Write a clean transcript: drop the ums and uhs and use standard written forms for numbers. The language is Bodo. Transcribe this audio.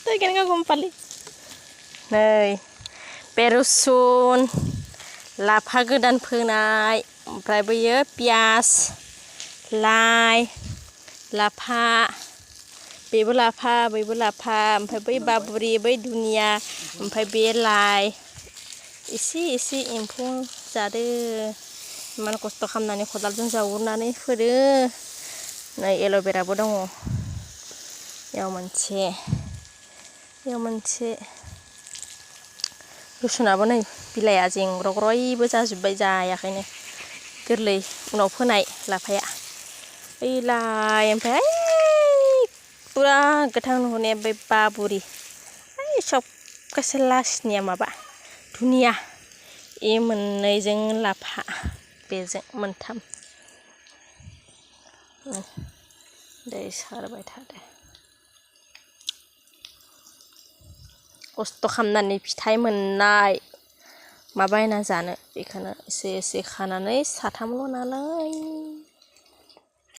Ikan gumpali. Nei, perusun, लाफा गोदान फोनाय, ओमफ्राय बैयो पियास, लाइ, लाफा, बेबो लाफा, बैबो लाफा, ओमफ्राय बै बाबुरि, बै दुनिया, ओमफ्राय बे लाइ, एसे एम्फौ जादो। इमान खस्थ' खालामनानै खदालजों जावनानै फोदो। नै एल'भेराबो दङ। याव मोनसे रुसुनाबो नै बिलाइआ जेंग्रग्रयबो जाजोब्बाय जायाखैनो गोरलै उनाव फोनाय लाफाया ओइलाय ओमफ्राय फुरा गोथां नुहुरनाया बै बाबुरि सबकासे लास्टनिया माबा दुनिया ए मोननैजों लाफा बेजों मोनथाम दै सारबाय थादो खस्थ' खालामनानै फिथाइ मोननाय मा बायना जानो बेखौनो एसे खानानै साथामल' नालाय